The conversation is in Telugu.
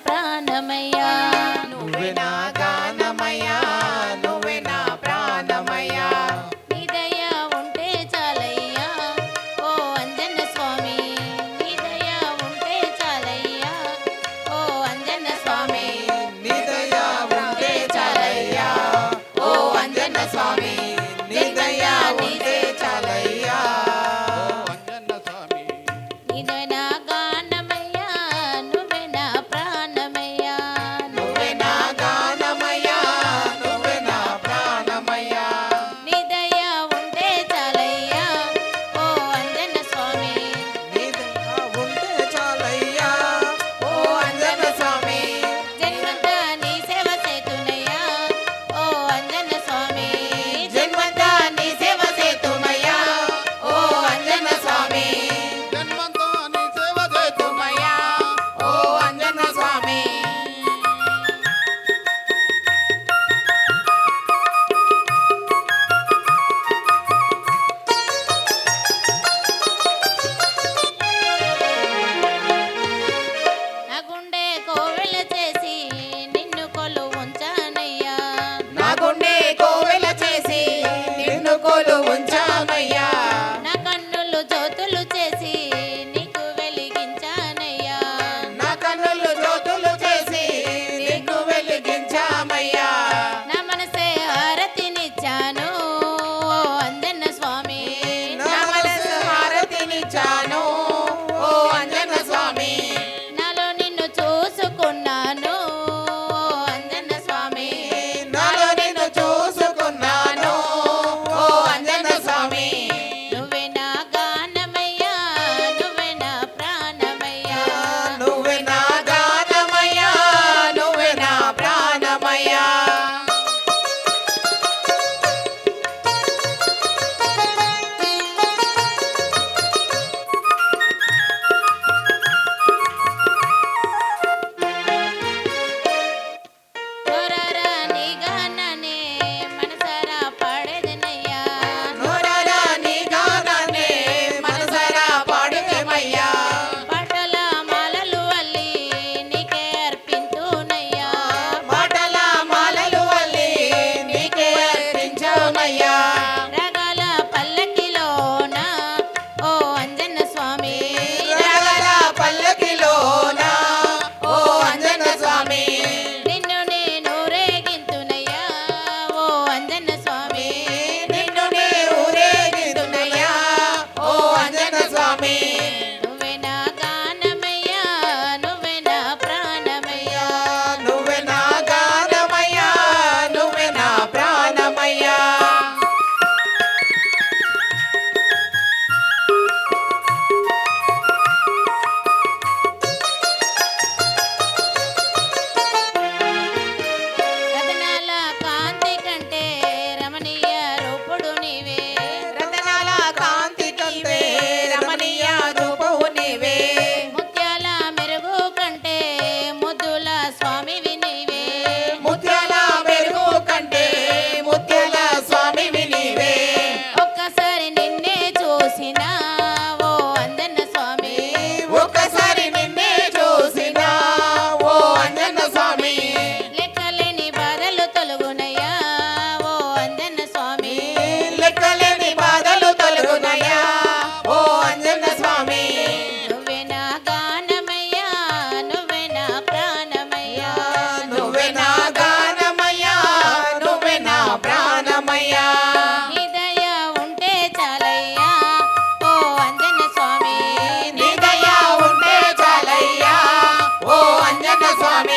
ప్రాణమయ్యా నువ్వే నా గానమయ్యా నువ్వే నా ప్రాణమయ్యా నీ దయ ఉంటే చాలయ్యా ఓ అంజన్న స్వామి నీ దయ ఉంటే చాలయ్యా ఓ అంజన్న స్వామి నీ దయ ఉంటే చాలయ్యా ఓ అంజన్న స్వామి నీ దయ ఉంటే చాలయ్యా ఓ అంజన్న స్వామి నీదే నా గానమయ్యా నువ్వే నా ప్రాణమయ్యా నువ్వే నా గానమయ్యా నువ్వే నా ప్రాణమయ్యా నీ దయ ఉంటే చాలయ్యా ఓ అంజన్న స్వామి నీ దయ ఉంటే చాలయ్యా ఓ అంజన్న స్వామి జన్మంతా నీ సేవ చేతునయ్యా ఓ అంజన్న స్వామి జన్మంతా నీ సేవ చేతుమయ్యా ఓ అంజన్న స్వామి జన్మంతో నీ సేవ చేతుమయ్యా ఓ అంజన్న స్వామి నా గుండె కోవెల చేసి నిన్ను కొలు ఉంచానయ్యా నా గుండె కోవెల చేసి నిన్ను కొలు ఉంచామయ్యా నా కన్నులు జ్యోతులు చేసి నీకు వెలిగించానయ్యా నా కన్నులు జ్యోతులు చేసి నీకు వెలిగించామయ్యా నా మనసే హారతినిచ్చాను ఓ అంజన్న స్వామి నా మనసు హారతినిచ్చాను ఓ అంజన్న స్వామి నాలో నిన్ను చూసుకున్నాను ఓ అంజన్న స్వామి నాలో నిన్ను చూసుకున్నాను ఓ అంజన్న స్వామి నువ్వే నా గానమయ్యా నువ్వే నా ప్రాణమయ్యా నువ్వే నా గానమయ్యా నువ్వే నా ప్రాణమయ్యా నోరారా నీ గాననే మనసారా పాడేదనయ్యా నోరారా నీ గానాన్నే మనసారా పాడుకేమయ్యా పాటల మాలలు అల్లి నీకే అర్పింతునయ్యా మాటల మాలలు అల్లి నీకే అర్పించామయ్యా రాగాల పల్లకిలోన ఓ అంజన్న స్వామి రాగల పల్లకిలోన ఓ అంజన్న స్వామి నిన్ను నేను రేగింతునయ్యా ఓ అంజన్న స్వామి నిన్ను నే ఊరేగిస్తున్నయ్యా ఓ అంజన్న స్వామి నువ్వే నా గానమయ్యా నువ్వే నా ప్రాణమయ్యా నువ్వే నా గానమయ్యా నువ్వే నా ప్రాణమయ్యా రతనాల కాంతి కంటే రమణీయ రూపుడు నీవే రతనాల కాంతి కంటే రమణీయ రూపవు నీవే ముత్యాల మెరుగు కంటే ముద్దుల స్వామివి నీవే ముత్యాల మెరుగు కంటే ముత్యాల స్వామివి నీవే ఒక్కసారి నిన్నే చూసినా ఓ అంజన్న స్వామి ఒక్కసారి నిన్నే చూసినా ఓ అంజన్న స్వామి లెక్కలేని బాధలు తొలగునయ్యా ఓ అంజన్న స్వామి లెక్కలేని బాధలు తొలగునయ్యా ఓ అంజన్న స్వామి నువ్వే నా గానమయ్యా నువ్వే నా ప్రాణమయ్యా నువ్వే నా గానమయ్యా నువ్వే నా ప్రాణమయ్యా నీ దయ ఉంటే చాలయ్యా ఓ అంజన్న స్వామి నీ దయ ఉంటే చాలయ్యా ఓ అంజన్న స్వామి